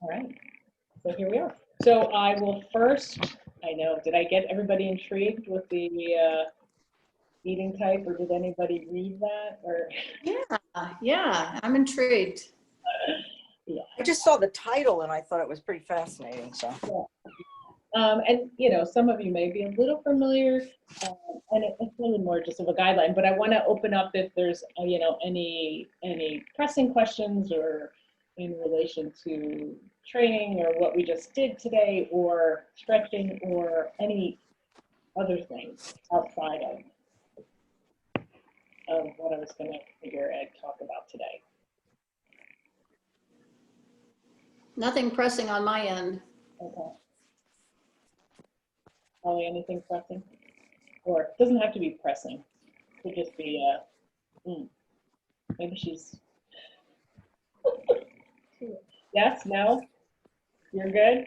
All right, so here we are. So I will first, I know, did I get everybody intrigued with the eating type, or did anybody read that? Or Yeah, I'm intrigued. yeah. I just saw the title and I thought it was pretty fascinating. So, And you know, some of you may be a little familiar, and it's really more just of a guideline. But I want to open up if there's you know any pressing questions or in relation to training or what we just did today, or stretching, or any other things outside of what I was going to figure and talk about today. Nothing pressing on my end. Okay. Holly, anything pressing? Or it doesn't have to be pressing. It could just be, maybe she's, yes, no? You're good?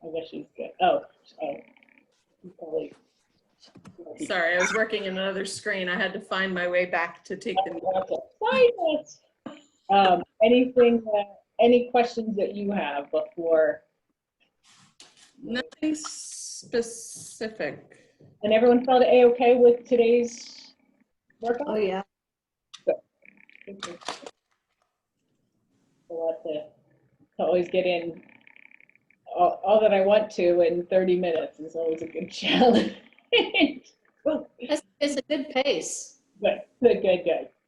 I guess she's good. Oh, probably. Sorry, I was working in another screen. I had to find my way back to take the Anything, any questions that you have before? Nothing specific. And everyone felt A-okay with today's workout? Oh, yeah. We'll have to always get in all that I want to in 30 minutes is always a good challenge. It's a good pace. Good.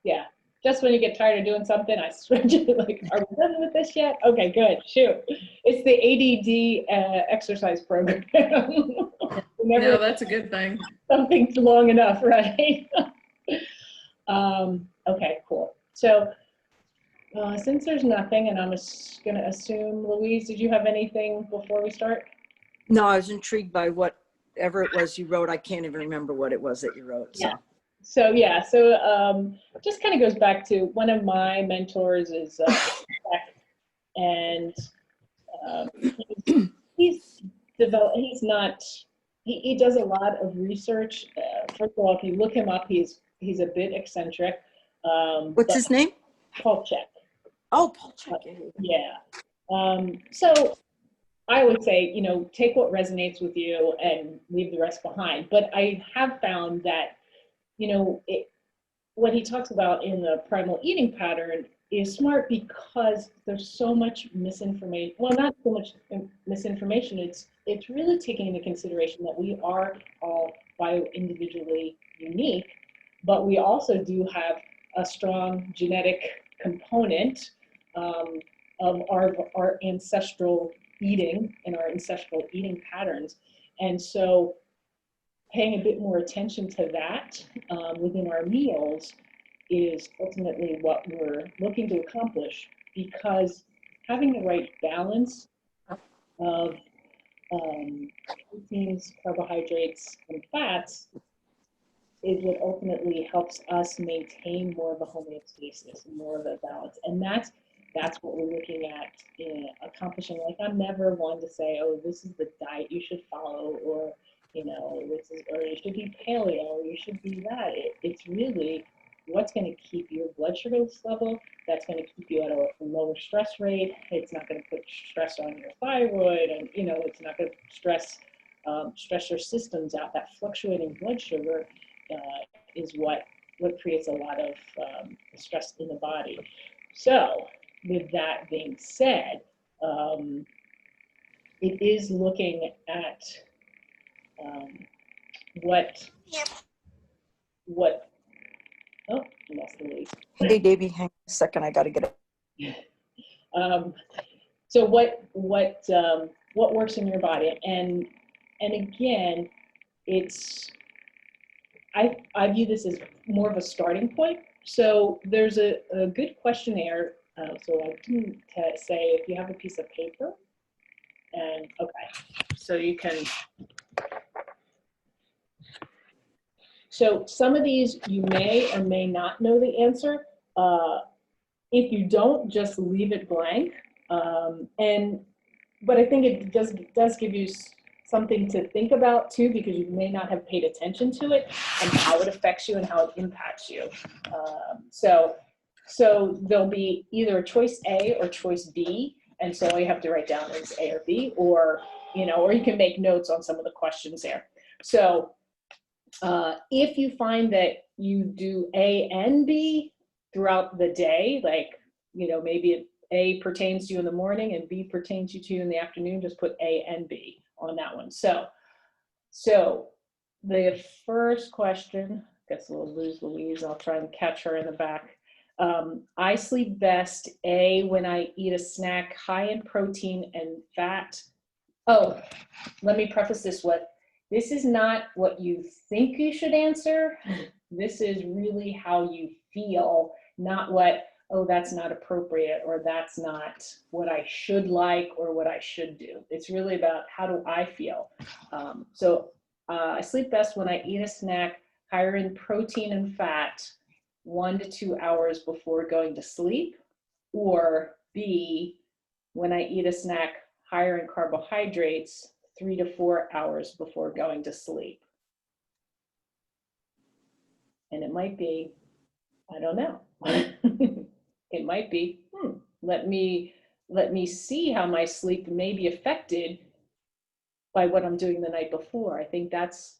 Yeah. Just when you get tired of doing something, I switch it. Like, are we done with this yet? Okay, good. Shoot. It's the ADD exercise program. No, that's a good thing. Something long enough, right? Okay, cool. So since there's nothing, and I'm just going to assume, Louise, did you have anything before we start? no, I was intrigued by whatever it was you wrote. I can't even remember what it was that you wrote. So. Yeah. So just kind of goes back to one of my mentors is Beck, and he's does a lot of research. First of all, if you look him up, he's a bit eccentric. What's his name? Paul Check. Oh, Paul Check. Yeah. So I would say, you know, take what resonates with you and leave the rest behind. But I have found that, you know, what he talks about in the primal eating pattern is smart because there's so much misinformation. Well, not so much misinformation. It's really taking into consideration that we are all bio-individually unique, but we also do have a strong genetic component of our ancestral eating and our ancestral eating patterns. And so paying a bit more attention to that within our meals is ultimately what we're looking to accomplish, because having the right balance of proteins, carbohydrates, and fats is what ultimately helps us maintain more of a homeostasis and more of a balance. And that's what we're looking at in accomplishing. Like, I'm never one to say, oh, this is the diet you should follow, or, you know, this is, or you should be paleo, or you should be that. It's really what's going to keep your blood sugar level, that's going to keep you at a lower stress rate. It's not going to put stress on your thyroid, and, you know, it's not going to stress your systems out. That fluctuating blood sugar is what creates a lot of stress in the body. So with that being said, it is looking at what oh, I lost the lead. Hey, Davey, hang on a second. I got to get it. So what works in your body, and again, I view this as more of a starting point. So there's a good questionnaire. So I can say, if you have a piece of paper, and okay, so you can. So some of these you may or may not know the answer. If you don't, just leave it blank. But I think it does give you something to think about too, because you may not have paid attention to it and how it affects you and how it impacts you. So So there'll be either a choice A or choice B. And so all you have to write down is A or B, or, or you can make notes on some of the questions there. So if you find that you do A and B throughout the day, like, maybe A pertains to you in the morning and B pertains to you in the afternoon, just put A and B on that one. So the first question, guess we'll lose Louise. I'll try and catch her in the back. I sleep best, A, when I eat a snack high in protein and fat. Oh, let me preface this with, this is not what you think you should answer. This is really how you feel, not what, oh, that's not appropriate, or that's not what I should like, or what I should do. It's really about how do I feel. I sleep best when I eat a snack higher in protein and fat 1 to 2 hours before going to sleep, or B, when I eat a snack higher in carbohydrates 3 to 4 hours before going to sleep. And it might be, I don't know. It might be, let me see how my sleep may be affected by what I'm doing the night before. I think that's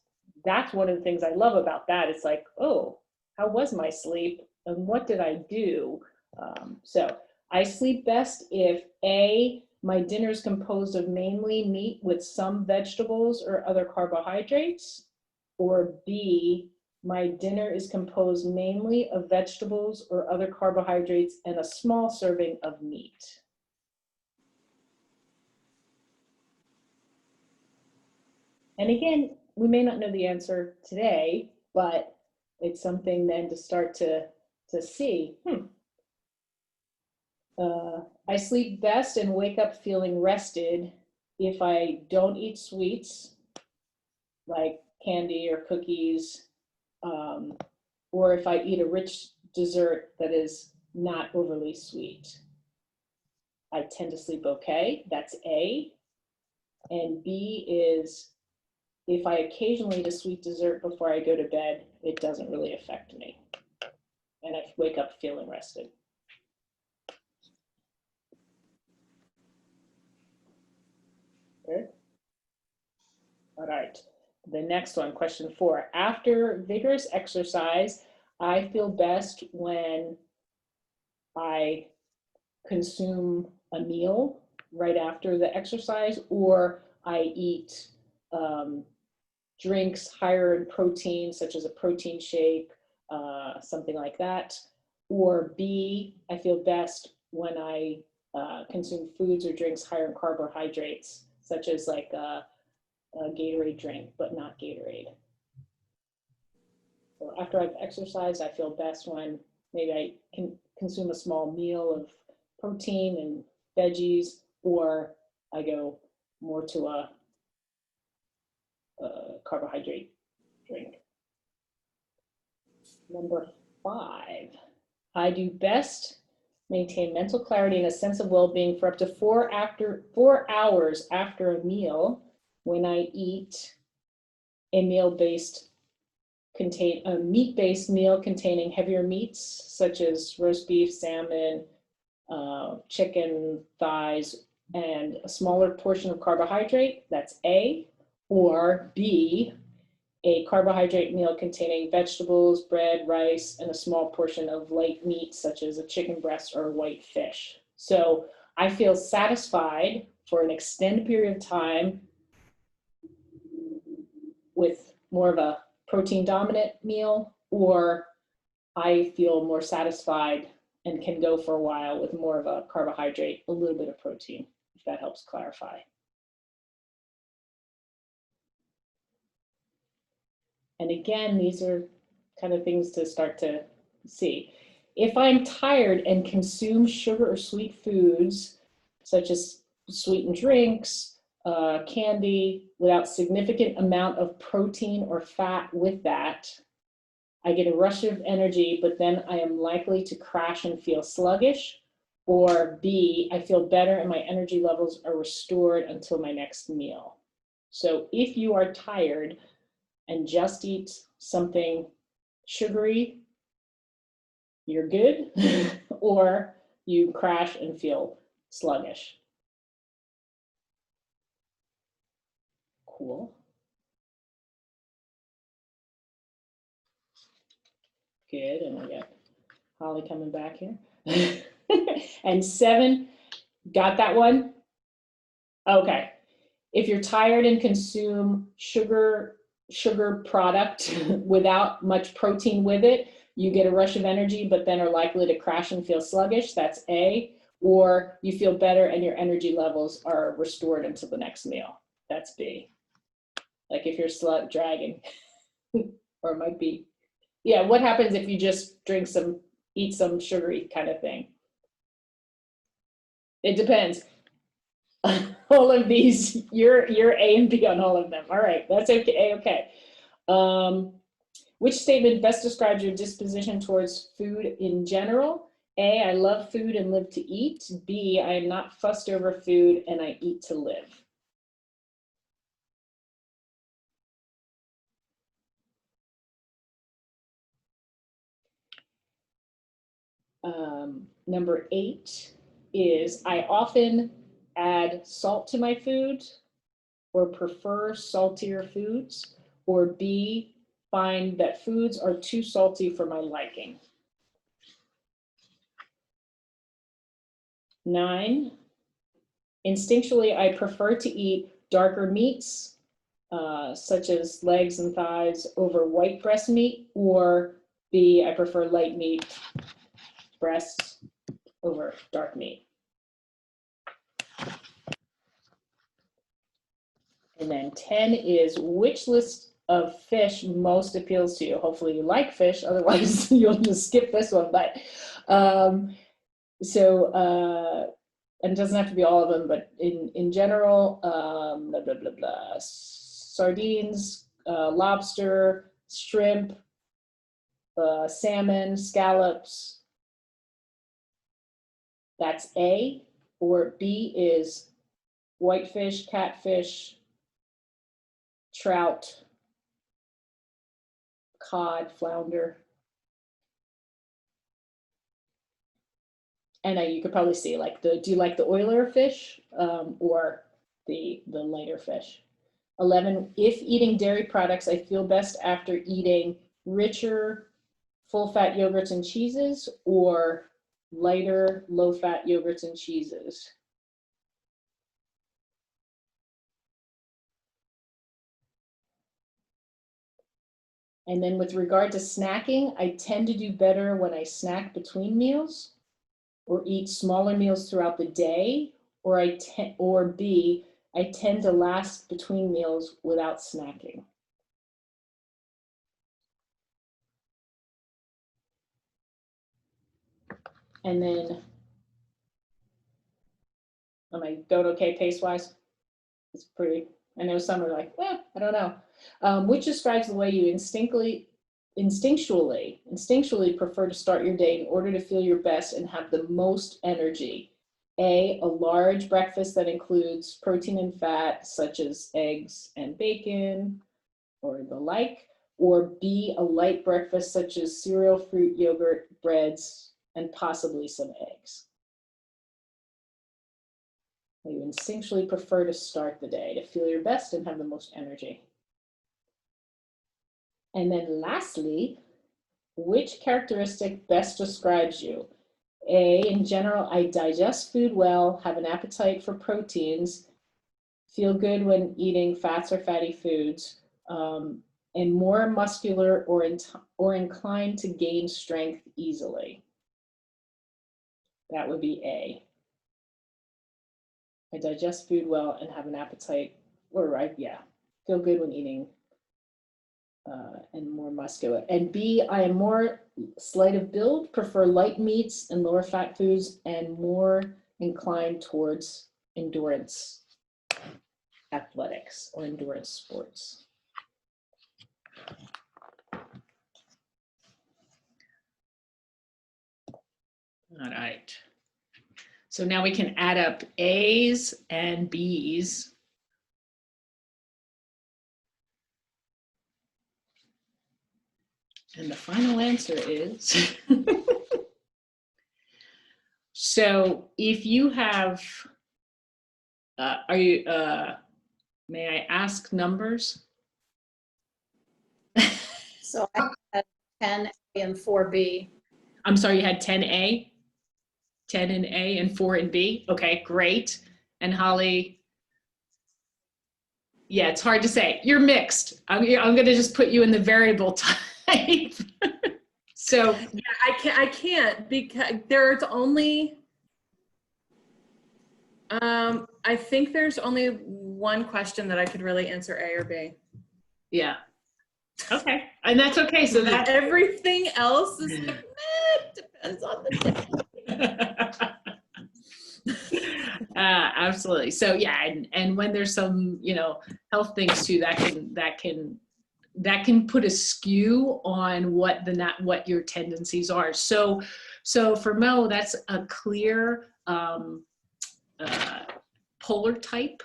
one of the things I love about that. It's like, oh, how was my sleep and what did I do? So I sleep best if A, my dinner is composed of mainly meat with some vegetables or other carbohydrates, or B, my dinner is composed mainly of vegetables or other carbohydrates and a small serving of meat. And again, we may not know the answer today, but it's something then to start to see. I sleep best and wake up feeling rested if I don't eat sweets like candy or cookies, or if I eat a rich dessert that is not overly sweet. I tend to sleep okay, that's A. And B is, if I occasionally eat a sweet dessert before I go to bed, it doesn't really affect me. And I wake up feeling rested. Good. All right. The next one, question 4. After vigorous exercise, I feel best when I consume a meal right after the exercise, or I eat drinks higher in protein, such as a protein shake, something like that. Or B, I feel best when I consume foods or drinks higher in carbohydrates, such as like a Gatorade drink, but not Gatorade. So after I've exercised, I feel best when maybe I can consume a small meal of protein and veggies, or I go more to a carbohydrate drink. Number 5, I do best maintain mental clarity and a sense of well-being for up to 4 hours after a meal when I eat a meat-based meal containing heavier meats such as roast beef, salmon, chicken thighs, and a smaller portion of carbohydrate, that's A. Or B, a carbohydrate meal containing vegetables, bread, rice, and a small portion of light meat such as a chicken breast or a white fish. So I feel satisfied for an extended period of time with more of a protein dominant meal, or I feel more satisfied and can go for a while with more of a carbohydrate, a little bit of protein, if that helps clarify. And again, these are kind of things to start to see. If I'm tired and consume sugar or sweet foods, such as sweetened drinks, candy, without significant amount of protein or fat with that, I get a rush of energy, but then I am likely to crash and feel sluggish. Or B, I feel better and my energy levels are restored until my next meal. So if you are tired and just eat something sugary, you're good, or you crash and feel sluggish. Cool. Good, and I got Holly coming back here. And 7, got that one? Okay. If you're tired and consume sugar product without much protein with it, you get a rush of energy, but then are likely to crash and feel sluggish. That's A. Or you feel better and your energy levels are restored until the next meal. That's B. Like if you're dragging, or it might be. Yeah, what happens if you just eat some sugary kind of thing? It depends. All of these, you're A and B on all of them. All right, that's okay. Okay. Which statement best describes your disposition towards food in general? A, I love food and live to eat. B, I am not fussed over food and I eat to live. Number 8 is I often add salt to my food or prefer saltier foods, or B, find that foods are too salty for my liking. 9, instinctually, I prefer to eat darker meats, such as legs and thighs, over white breast meat, or B, I prefer light meat, breasts, over dark meat. And then 10 is which list of fish most appeals to you? Hopefully you like fish, otherwise you'll just skip this one. But and it doesn't have to be all of them, but in general, blah, blah, blah, blah. Sardines, lobster, shrimp, salmon, scallops. That's A. Or B is whitefish, catfish, trout, cod, flounder. And you could probably see like do you like the oiler fish or the lighter fish? 11, if eating dairy products, I feel best after eating richer, full-fat yogurts and cheeses, or lighter, low-fat yogurts and cheeses. And then with regard to snacking, I tend to do better when I snack between meals or eat smaller meals throughout the day, or B, I tend to last between meals without snacking. And then, am I going okay pace-wise? It's pretty, I know some are like, I don't know. Which describes the way you instinctually prefer to start your day in order to feel your best and have the most energy? A, a large breakfast that includes protein and fat, such as eggs and bacon, or the like, or B, a light breakfast such as cereal, fruit, yogurt, breads, and possibly some eggs. You instinctually prefer to start the day to feel your best and have the most energy. And then lastly, which characteristic best describes you? A, in general, I digest food well, have an appetite for proteins, feel good when eating fats or fatty foods, and more muscular or inclined to gain strength easily. That would be A. I digest food well and have an appetite, feel good when eating and more muscular. And B, I am more slight of build, prefer light meats and lower fat foods, and more inclined towards endurance athletics or endurance sports. All right. So now we can add up A's and B's. And the final answer is So if you have, may I ask numbers? So I had 10A and 4B. I'm sorry, you had 10A, 10 in A and 4 in B? Okay, great. And Holly, yeah, it's hard to say. You're mixed. I'm going to just put you in the variable type. So Yeah, I can't because there's only, I think there's only one question that I could really answer A or B. yeah. Okay. And that's okay. So that Everything else is like, it depends on the day. absolutely. So yeah, and when there's some, health things too, that can put a skew on what your tendencies are. So for Mo, that's a clear polar type.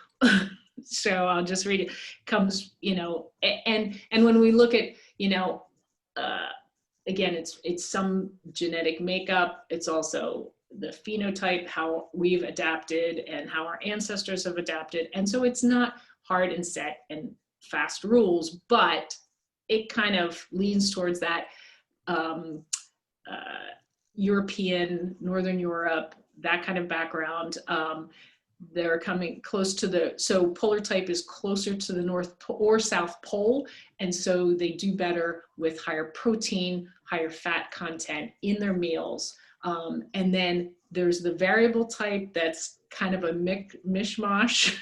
So I'll just read it. Comes, and when we look at, again, it's some genetic makeup. It's also the phenotype, how we've adapted and how our ancestors have adapted. And so it's not hard and set and fast rules, but it kind of leans towards that European, Northern Europe, that kind of background. They're coming close to so polar type is closer to the North or South Pole. And so they do better with higher protein, higher fat content in their meals. And then there's the variable type that's kind of a mishmash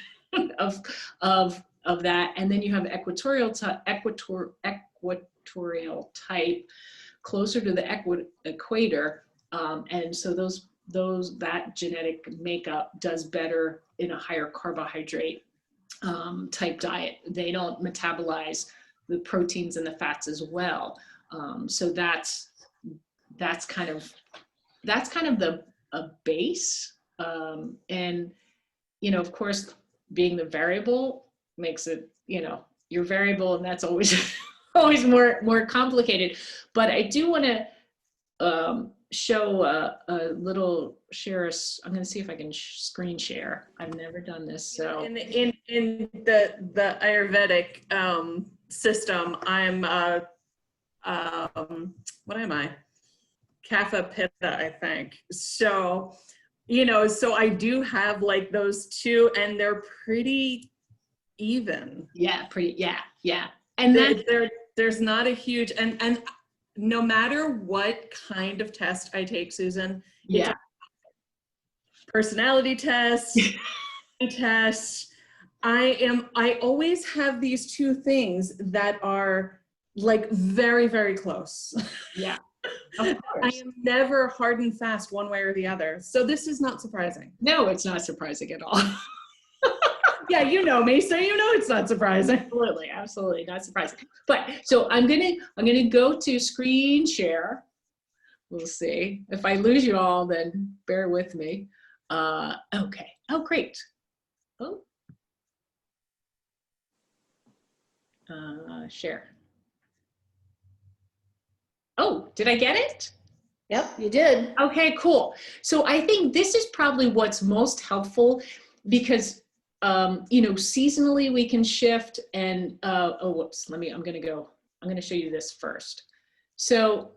of that. And then you have equatorial type closer to the equator. And so that genetic makeup does better in a higher carbohydrate type diet. They don't metabolize the proteins and the fats as well. So that's kind of a base. And of course, being the variable makes it, you're variable, and that's always always more complicated. But I do want to show a little I'm going to see if I can screen share. I've never done this. So in the Ayurvedic system, I'm what am I? Kapha Pitta, I think. So, so I do have like those two, and they're pretty even. Yeah, yeah. And then there's not a huge, and no matter what kind of test I take, Susan, yeah, personality test, test, I always have these two things that are like very, very close. Yeah. I am never hard and fast one way or the other. So this is not surprising. No, it's not surprising at all. Yeah, you know me, so you know it's not surprising. Absolutely not surprising. But so I'm gonna go to screen share. We'll see. If I lose you all, then bear with me. Okay. Oh, great. Oh. Share. Oh, did I get it? Yep, you did. Okay, cool. So I think this is probably what's most helpful because, seasonally we can shift and, whoops, I'm going to show you this first. So,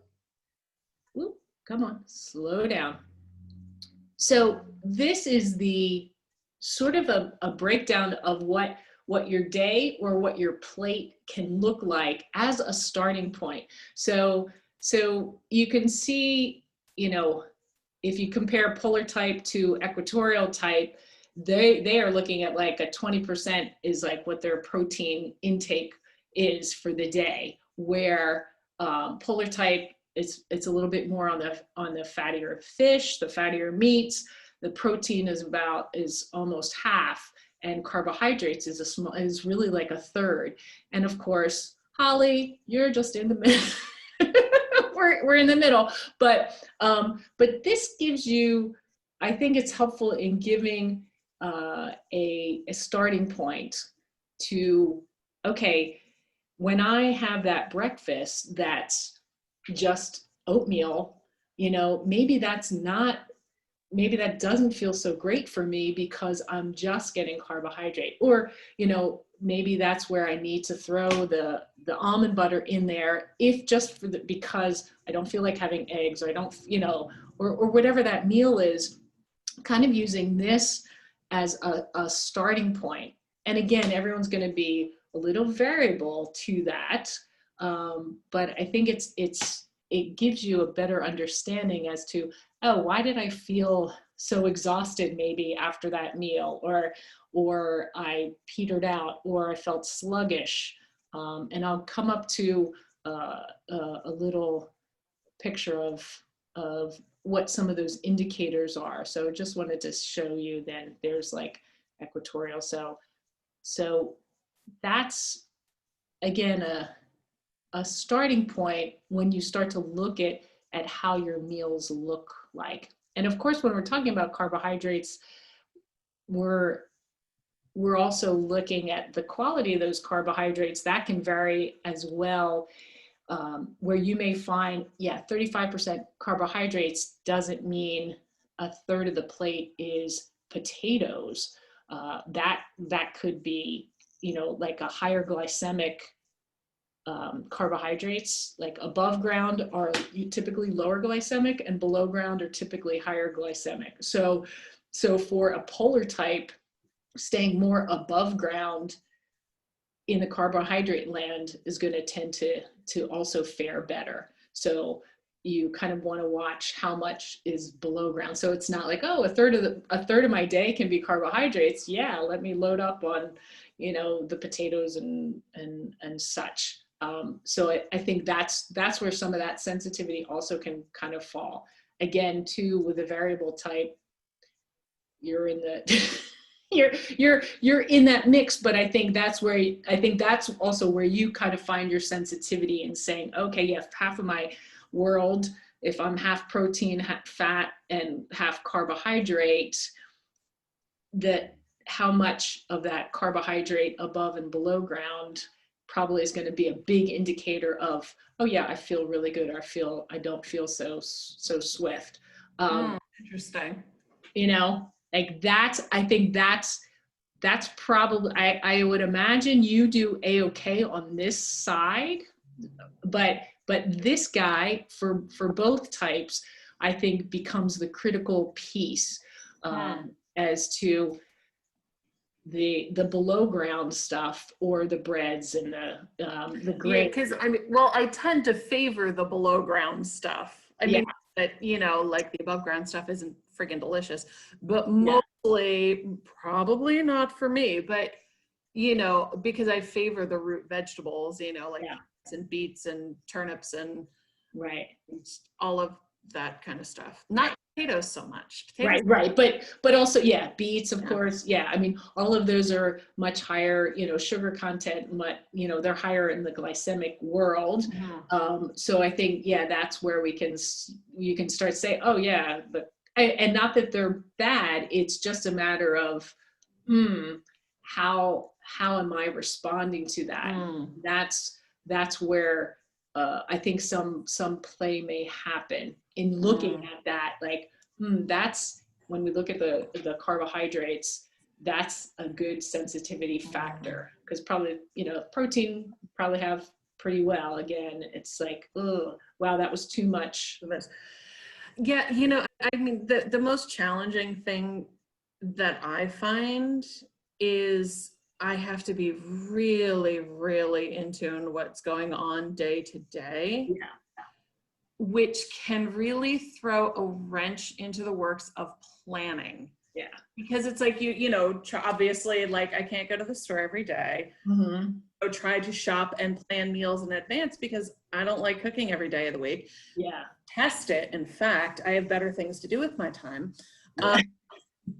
come on, slow down. So this is the sort of a breakdown of what your day or what your plate can look like as a starting point. So you can see, if you compare polar type to equatorial type, they are looking at like a 20% is like what their protein intake is for the day, where polar type it's a little bit more on the fattier fish, the fattier meats. The protein is almost half, and carbohydrates is really like a third. And of course, Holly, you're just in the middle. we're in the middle, but this gives you, I think it's helpful in giving a starting point to, okay, when I have that breakfast that's just oatmeal, maybe that's not maybe that doesn't feel so great for me because I'm just getting carbohydrate. Or, maybe that's where I need to throw the almond butter in there, if just for because I don't feel like having eggs, or I don't, or whatever that meal is, kind of using this as a starting point. And again, everyone's going to be a little variable to that. But I think it gives you a better understanding as to, oh, why did I feel so exhausted maybe after that meal, or I petered out, or I felt sluggish. And I'll come up to a little picture of what some of those indicators are. So just wanted to show you, then there's like equatorial. So that's, again, a starting point when you start to look at how your meals look like. And of course, when we're talking about carbohydrates, we're also looking at the quality of those carbohydrates. That can vary as well, where you may find, 35% carbohydrates doesn't mean a third of the plate is potatoes. That could be, like a higher glycemic carbohydrates, like above ground are typically lower glycemic, and below ground are typically higher glycemic. So for a polar type, staying more above ground in the carbohydrate land is going to tend to also fare better. So you kind of want to watch how much is below ground. So it's not like, oh, a third of my day can be carbohydrates. Yeah, let me load up on, the potatoes and such. So I think that's where some of that sensitivity also can kind of fall. Again, too, with a variable type, you're in the you're in that mix. But I think that's also where you kind of find your sensitivity in saying, okay, yeah, half of my world, if I'm half protein, half fat, and half carbohydrate, that how much of that carbohydrate above and below ground probably is going to be a big indicator of, oh yeah, I feel really good, or I don't feel so swift. Interesting. Like I think that's probably, I would imagine you do A-okay on this side, but this guy for both types, I think, becomes the critical piece as to the below ground stuff, or the breads and the grain. Yeah, because I tend to favor the below ground stuff. I mean, but like the above ground stuff isn't friggin' delicious, but mostly probably not for me. But because I favor the root vegetables, like and beets and turnips and all of that kind of stuff. Not potatoes so much. Right. But also, beets, of course. Yeah. I mean, all of those are much higher, sugar content, they're higher in the glycemic world. So I think, that's where you can start to say, oh yeah, and not that they're bad. It's just a matter of, how am I responding to that? That's where I think some play may happen in looking at that. Like, that's when we look at the carbohydrates, that's a good sensitivity factor, because probably, protein probably have pretty well. Again, it's like, oh, wow, that was too much. Yeah, I mean, the most challenging thing that I find is I have to be really, really in tune what's going on day to day. Yeah. Which can really throw a wrench into the works of planning. Yeah. Because it's like, obviously, like, I can't go to the store every day. So try to shop and plan meals in advance, because I don't like cooking every day of the week. Yeah. Test it. In fact, I have better things to do with my time.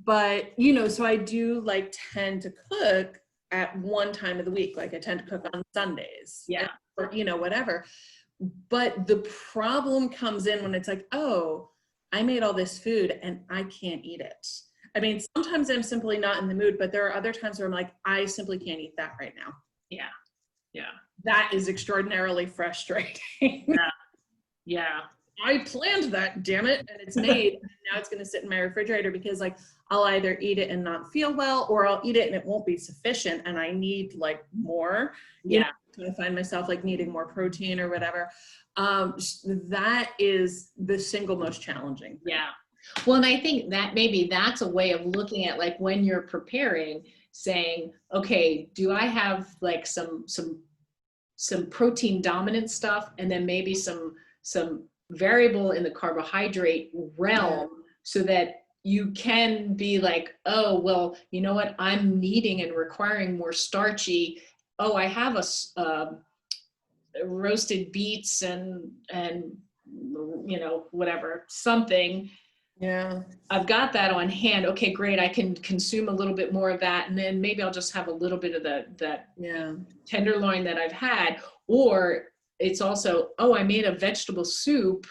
But, so I do tend to cook at one time of the week. Like, I tend to cook on Sundays. Yeah. Or, whatever. But the problem comes in when it's like, oh, I made all this food and I can't eat it. I mean, sometimes I'm simply not in the mood, but there are other times where I'm like, I simply can't eat that right now. Yeah. That is extraordinarily frustrating. Yeah. I planned that, damn it, and it's made, and now it's going to sit in my refrigerator because like I'll either eat it and not feel well, or I'll eat it and it won't be sufficient, and I need like more. You know, so I find myself like needing more protein or whatever. That is the single most challenging. Yeah. Well, and I think that maybe that's a way of looking at like when you're preparing, saying, okay, do I have like some protein dominant stuff, and then maybe some variable in the carbohydrate realm, so that you can be like, oh, well, you know what, I'm needing and requiring more starchy. Oh, I have roasted beets and you know, whatever, something. Yeah. I've got that on hand. Okay, great. I can consume a little bit more of that. And then maybe I'll just have a little bit of that tenderloin that I've had. Or it's also, oh, I made a vegetable soup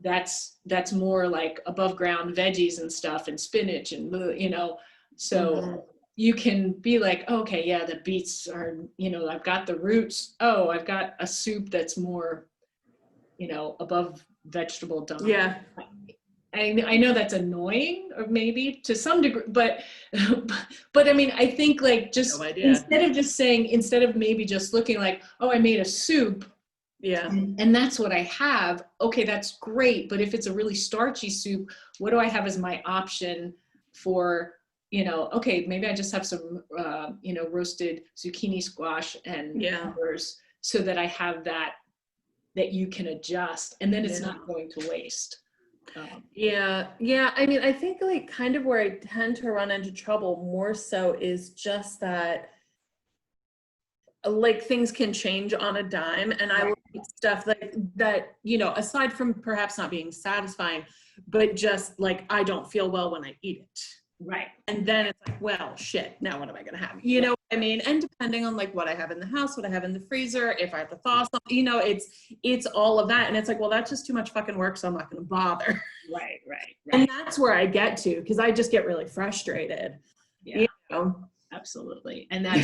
that's more like above ground veggies and stuff and spinach and, you know, so you can be like, okay, yeah, the beets are, you know, I've got the roots. Oh, I've got a soup that's more, you know, above vegetable dominant. Yeah. I know that's annoying, or maybe to some degree, but I mean, I think like just instead of maybe just looking like, oh, I made a soup, and that's what I have. Okay, that's great. But if it's a really starchy soup, what do I have as my option for, you know, okay, maybe I just have some, you know, roasted zucchini squash and peppers, so that I have that you can adjust, and then it's not going to waste. Yeah. I mean, I think like kind of where I tend to run into trouble more so is just that like things can change on a dime, and I will eat stuff like that, you know, aside from perhaps not being satisfying, but just like I don't feel well when I eat it. Right. And then it's like, well, shit, now what am I going to have? You know what I mean? And depending on like what I have in the house, what I have in the freezer, if I have to thaw something, you know, it's all of that. And it's like, well, that's just too much fucking work, so I'm not going to bother. Right. And that's where I get to, because I just get really frustrated. Yeah, you know? Absolutely. And that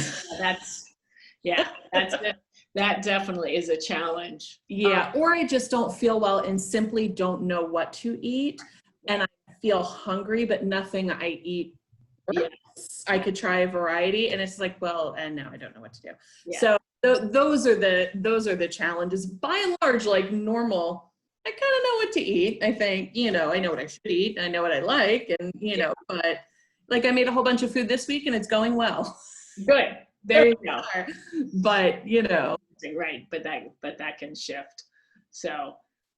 definitely is a challenge. Yeah. Or I just don't feel well and simply don't know what to eat. And I feel hungry, but nothing I eat. I could try a variety, and it's like, well, and now I don't know what to do. So those are the challenges. By and large, like normal, I kind of know what to eat. I think, you know, I know what I should eat. I know what I like, and you know, but like I made a whole bunch of food this week, and it's going well. Good. There you go. But you know, right. But that can shift. So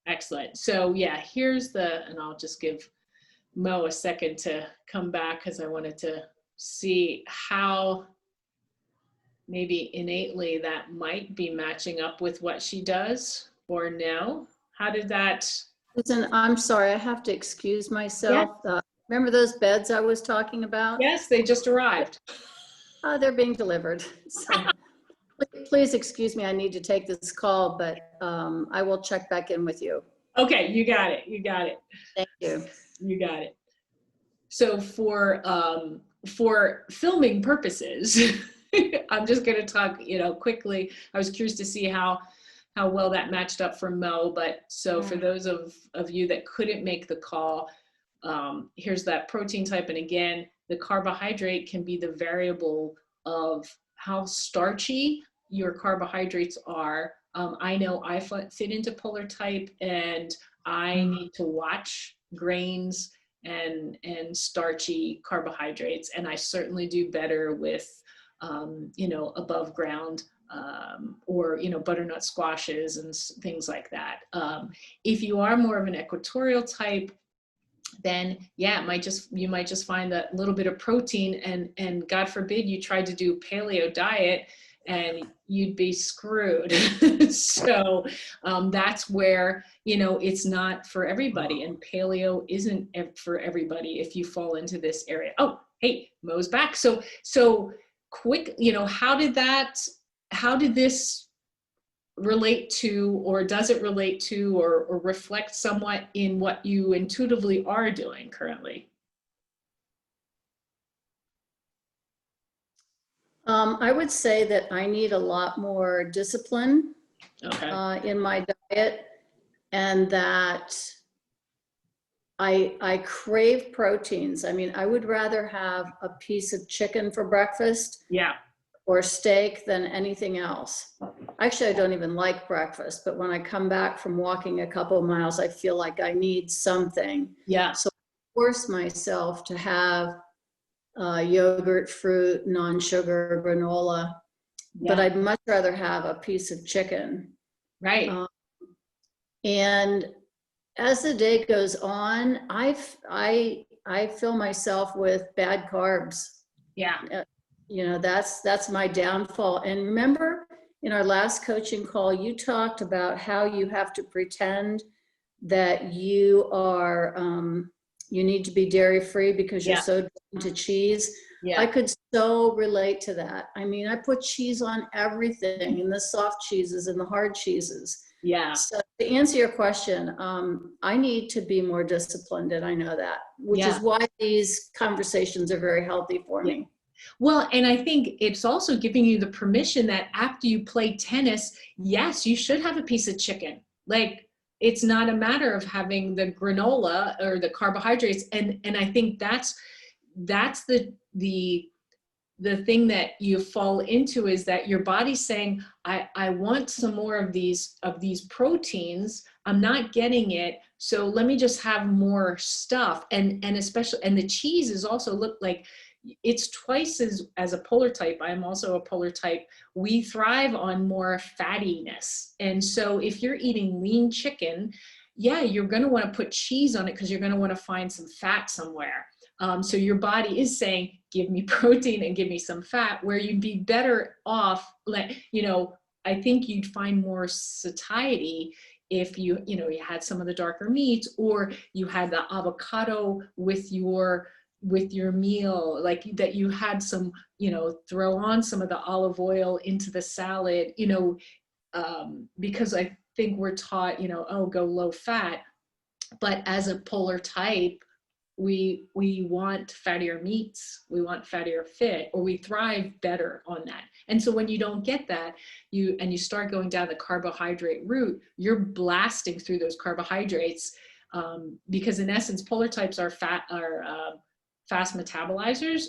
excellent. So yeah, and I'll just give Mo a second to come back, because I wanted to see how maybe innately that might be matching up with what she does, or no. How did that? Susan, I'm sorry, I have to excuse myself. Remember those beds I was talking about? Yes, they just arrived. They're being delivered. So please excuse me, I need to take this call, but I will check back in with you. Okay, you got it. Thank you. You got it. So for filming purposes, I'm just going to talk, you know, quickly. I was curious to see how well that matched up for Mo. But so for those of you that couldn't make the call, here's that protein type. And again, the carbohydrate can be the variable of how starchy your carbohydrates are. I know I fit into polar type, and I need to watch grains and starchy carbohydrates. And I certainly do better with, you know, above ground, or, you know, butternut squashes and things like that. If you are more of an equatorial type, then yeah, you might just find that little bit of protein, and God forbid you tried to do paleo diet, and you'd be screwed. So that's where, you know, it's not for everybody, and paleo isn't for everybody if you fall into this area. Oh, hey, Mo's back. So quick, you know, how did this relate to, or does it relate to, or reflect somewhat in what you intuitively are doing currently? I would say that I need a lot more discipline in my diet. and that I crave proteins. I mean, I would rather have a piece of chicken for breakfast Yeah. or steak than anything else. Actually, I don't even like breakfast, but when I come back from walking a couple of miles, I feel like I need something. Yeah. So I force myself to have yogurt, fruit, non-sugar, granola, but Yeah. I'd much rather have a piece of chicken. Right. And as the day goes on, I fill myself with bad carbs. Yeah. You know, that's my downfall. And remember, in our last coaching call, you talked about how you have to pretend that you are, you need to be dairy free because you're Yeah. so drawn to cheese. I Yeah. could so relate to that. I mean, I put cheese on everything, and the soft cheeses and the hard cheeses. Yeah. So to answer your question, I need to be more disciplined, and I know that, which is why these conversations are very healthy for me. Well, and I think it's also giving you the permission that after you play tennis, yes, you should have a piece of chicken. Like, it's not a matter of having the granola or the carbohydrates. And I think that's the thing that you fall into, is that your body's saying, I want some more of these proteins. I'm not getting it. So let me just have more stuff. And especially, and the cheese is also, look like, it's twice as a polar type. I'm also a polar type. We thrive on more fattiness. And so if you're eating lean chicken, yeah, you're going to want to put cheese on it because you're going to want to find some fat somewhere. So your body is saying, give me protein and give me some fat, where you'd be better off, like, you know, I think you'd find more satiety if you had some of the darker meats, or you had the avocado with your meal, like that you had some, throw on some of the olive oil into the salad, because I think we're taught, oh, go low fat. But as a polar type, we want fattier meats, we want fattier fit, or we thrive better on that. And so when you don't get that, you start going down the carbohydrate route, you're blasting through those carbohydrates, because in essence, polar types are fast metabolizers.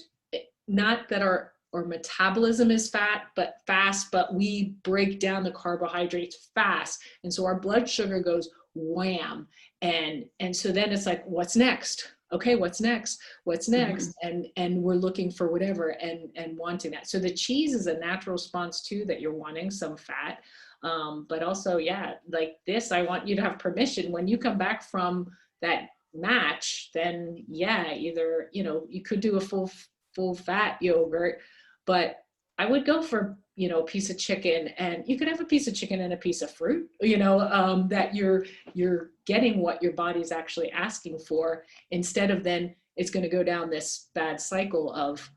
Not that our metabolism is fast, but we break down the carbohydrates fast, and so our blood sugar goes wham, and so then it's like, what's next? Okay, what's next? And we're looking for whatever and wanting that. So the cheese is a natural response too, that you're wanting some fat, but also, yeah, like this, I want you to have permission when you come back from that match. Then yeah, either you could do a full fat yogurt, but I would go for a piece of chicken, and you could have a piece of chicken and a piece of fruit, that you're getting what your body's actually asking for, instead of then it's going to go down this bad cycle of,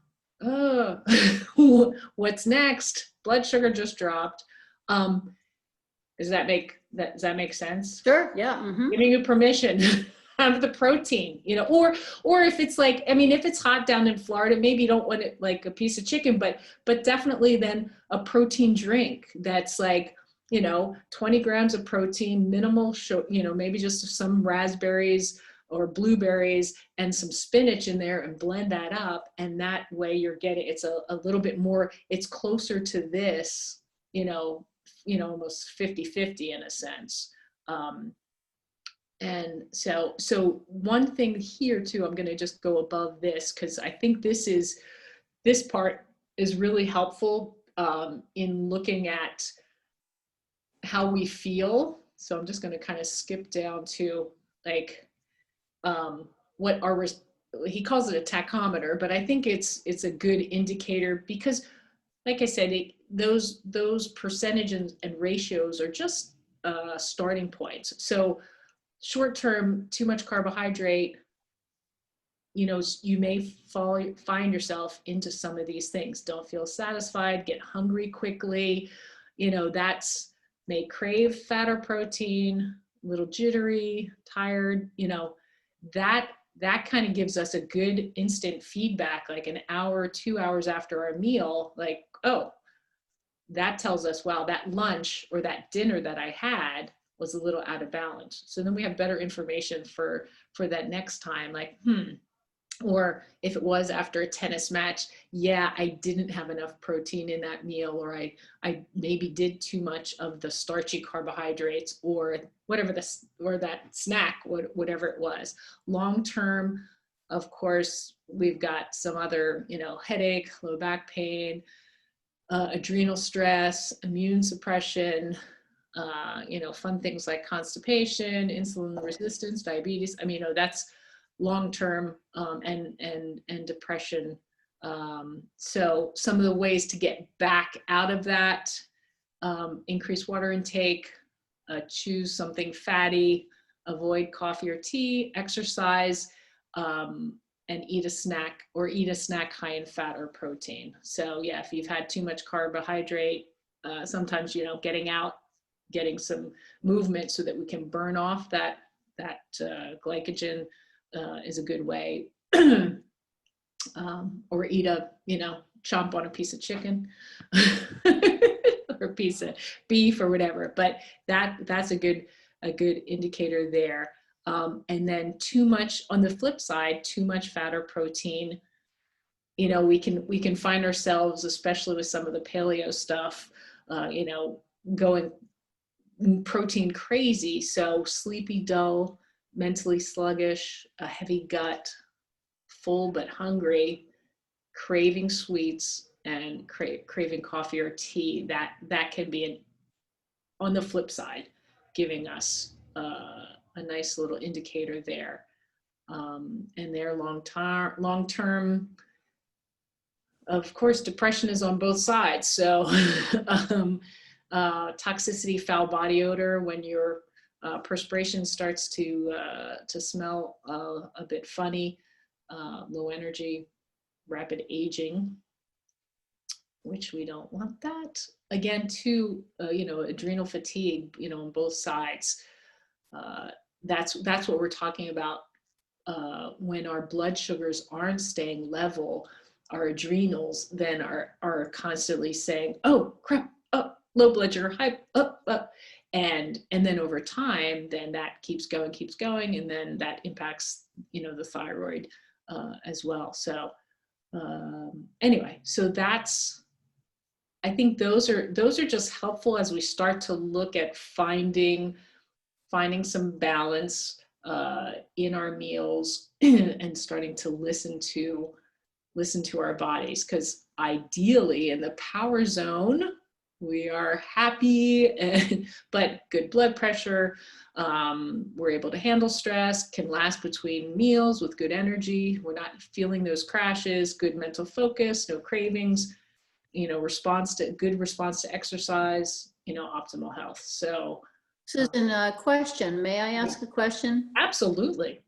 what's next? Blood sugar just dropped. Does that make sense? Sure. Yeah. Mm-hmm. Giving you permission. Have the protein, or if it's like, I mean, if it's hot down in Florida, maybe you don't want it like a piece of chicken, but definitely then a protein drink that's like, 20 grams of protein, minimal, maybe just some raspberries or blueberries and some spinach in there, and blend that up. And that way you're getting, it's a little bit more, it's closer to this, almost 50-50 in a sense. And so one thing here too, I'm going to just go above this, because I think this part is really helpful in looking at how we feel. So I'm just going to kind of skip down to like what our, he calls it a tachometer, but I think it's a good indicator, because like I said, those percentages and ratios are just starting points. So short term, too much carbohydrate, you may find yourself into some of these things. Don't feel satisfied, get hungry quickly, that's may crave fat or protein, little jittery, tired, that kind of gives us a good instant feedback, like an hour, 2 hours after our meal, like, oh, that tells us, wow, that lunch or that dinner that I had was a little out of balance. So then we have better information for that next time, like, or if it was after a tennis match, yeah, I didn't have enough protein in that meal, or I maybe did too much of the starchy carbohydrates, or whatever or that snack, whatever it was. Long term, of course, we've got some other, headache, low back pain, adrenal stress, immune suppression, fun things like constipation, insulin resistance, diabetes. I mean, that's long-term, and depression. So some of the ways to get back out of that, increase water intake, choose something fatty, avoid coffee or tea, exercise, and eat a snack high in fat or protein. So yeah, if you've had too much carbohydrate, sometimes, getting some movement so that we can burn off that glycogen is a good way. Or eat chomp on a piece of chicken or a piece of beef or whatever. But that's a good indicator there. And then too much, on the flip side, too much fat or protein, we can find ourselves, especially with some of the paleo stuff, going protein crazy. So sleepy, dull, mentally sluggish, a heavy gut, full but hungry, craving sweets, and craving coffee or tea. That can be on the flip side, giving us a nice little indicator there. And their long term, of course, depression is on both sides. So toxicity, foul body odor, when your perspiration starts to smell a bit funny, low energy, rapid aging, which we don't want that. Again, too, adrenal fatigue, on both sides. That's what we're talking about when our blood sugars aren't staying level. Our adrenals then are constantly saying, "Oh crap, up, low blood sugar, high, up, up," and then over time, then that keeps going, and then that impacts, the thyroid as well. So anyway, so I think those are just helpful as we start to look at finding some balance in our meals and starting to listen to our bodies, because ideally in the power zone we are happy, but good blood pressure, we're able to handle stress, can last between meals with good energy, we're not feeling those crashes, good mental focus, no cravings, good response to exercise, optimal health. So Susan, a question. May I ask a question? absolutely.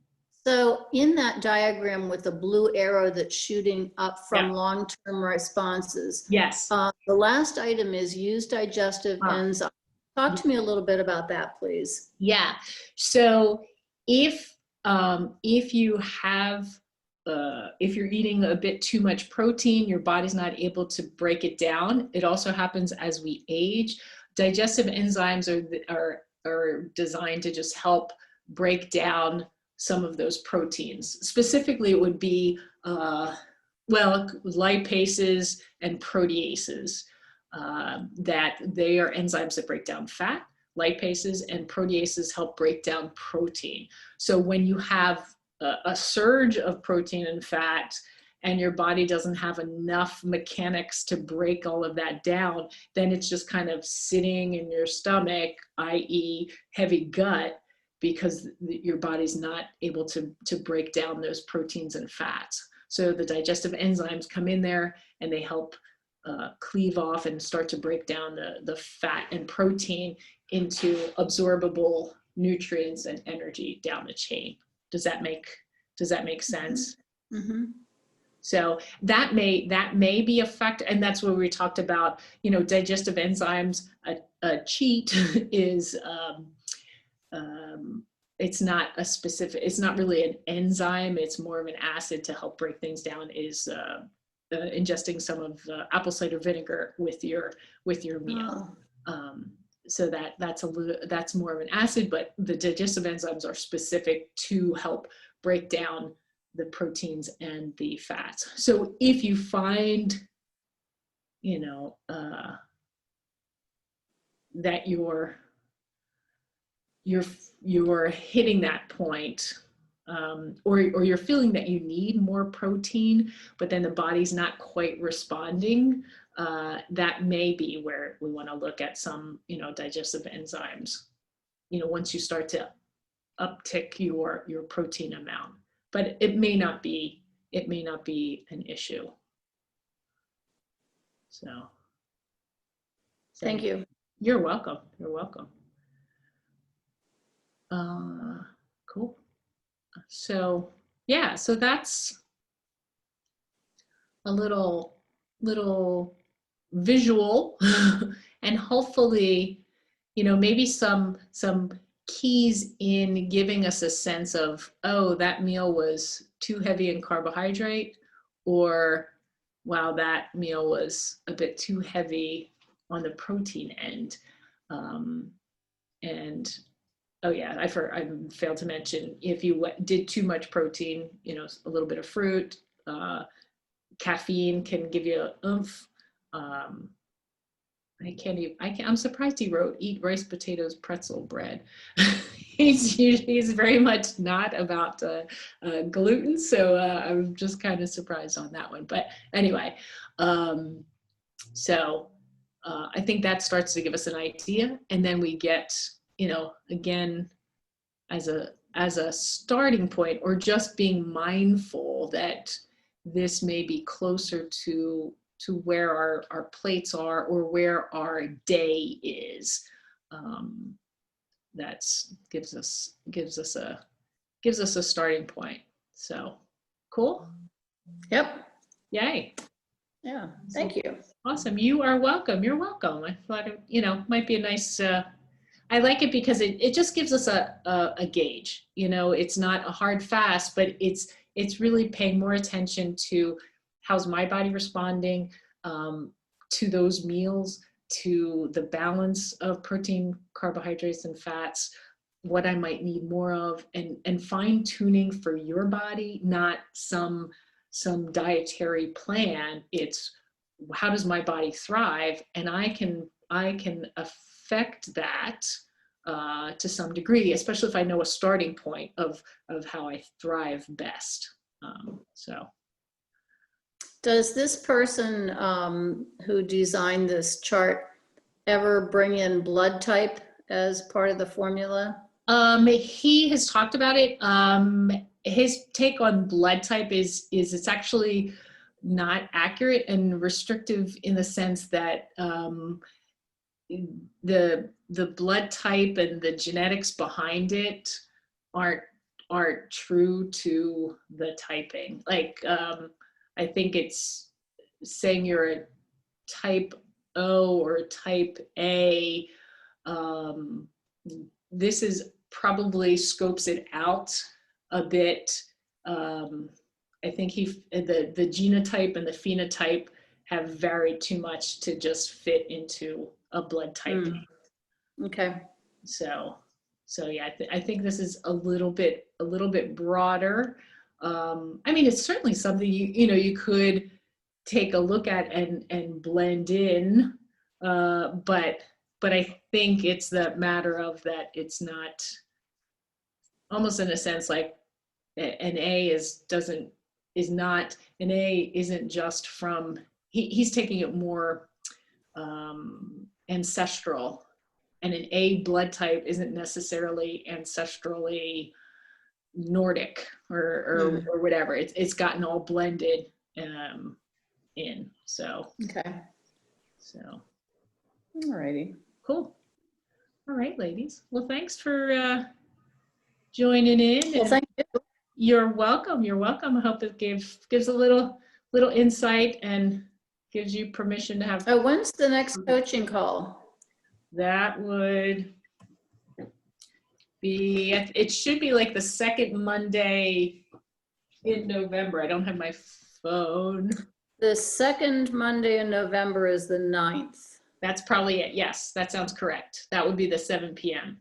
So in that diagram with the blue arrow that's shooting up from Yeah. long-term responses, Yes. the last item is use digestive enzymes. Talk to me a little bit about that, please. Yeah. So if you have if you're eating a bit too much protein, your body's not able to break it down. It also happens as we age. Digestive enzymes are designed to just help break down some of those proteins. Specifically, it would be lipases and proteases. That they are enzymes that break down fat. Lipases and proteases help break down protein. So when you have a surge of protein and fat and your body doesn't have enough mechanics to break all of that down, then it's just kind of sitting in your stomach, i.e. heavy gut, because your body's not able to break down those proteins and fats. So the digestive enzymes come in there and they help cleave off and start to break down the fat and protein into absorbable nutrients and energy down the chain. Does that make sense? Mm-hmm. So that may be a factor, and that's what we talked about. Digestive enzymes. A cheat is it's not really an enzyme. It's more of an acid to help break things down. Is ingesting some of apple cider vinegar with your meal. so that's more of an acid, but the digestive enzymes are specific to help break down the proteins and the fats. So if you find, that you're hitting that point, or you're feeling that you need more protein, but then the body's not quite responding, that may be where we want to look at some, digestive enzymes, once you start to uptick your protein amount. But it may not be an issue. So Thank you. You're welcome. Cool. So yeah, so that's a little visual and hopefully, maybe some keys in giving us a sense of, oh, that meal was too heavy in carbohydrate, or wow, that meal was a bit too heavy on the protein end. And oh yeah, I failed to mention, if you did too much protein, a little bit of fruit, caffeine can give you an oomph. I'm surprised he wrote eat rice, potatoes, pretzel, bread. he's very much not about gluten, so I'm just kind of surprised on that one. But anyway, so I think that starts to give us an idea, and then we get, again, as a starting point, or just being mindful that this may be closer to where our plates are, or where our day is. That gives us a starting point. So cool. Yep. Yay. Yeah. Thank you. Awesome. You are welcome. You're welcome. I thought it, might be a nice, I like it because it just gives us a gauge. It's not a hard fast, but it's really paying more attention to how's my body responding to those meals, to the balance of protein, carbohydrates, and fats, what I might need more of, and fine tuning for your body, not some dietary plan. It's how does my body thrive, and I can affect that to some degree, especially if I know a starting point of how I thrive best. So. Does this person who designed this chart ever bring in blood type as part of the formula? He has talked about it. His take on blood type is it's actually not accurate and restrictive, in the sense that the blood type and the genetics behind it aren't true to the typing. Like, I think it's saying you're a type O or a type A. This is probably scopes it out a bit. I think the genotype and the phenotype have varied too much to just fit into a blood type. Okay. So yeah, I think this is a little bit broader. I mean, it's certainly something you could take a look at and blend in, but I think it's the matter of that it's not, almost in a sense, like an A isn't just from, he's taking it more ancestral, and an A blood type isn't necessarily ancestrally Nordic or whatever. It's gotten all blended in. So okay. So All righty. Cool. All right, ladies. Well, thanks for joining in. Well, thank you. You're welcome. You're welcome. I hope it gives a little insight and gives you permission to have. Oh, when's the next coaching call? That would be, it should be like the second Monday in November. I don't have my phone. The second Monday in November is the 9th. That's probably it. Yes, that sounds correct. That would be the 7 p.m.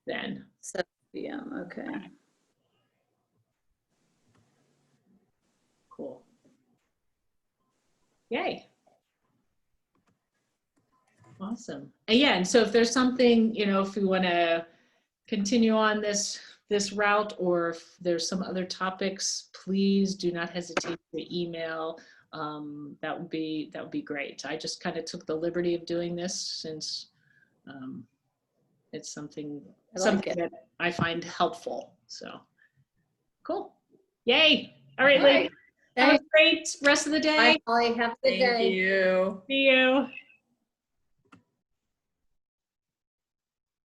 then. 7 p.m. Okay. Cool. Yay. Awesome. And yeah, and so if there's something, if we want to continue on this route, or if there's some other topics, please do not hesitate to email. That would be great. I just kind of took the liberty of doing this since it's something that I find helpful. So cool. Yay. All right, Lee. Have a great rest of the day. Bye, Holly. Have a good day. Thank you. See you.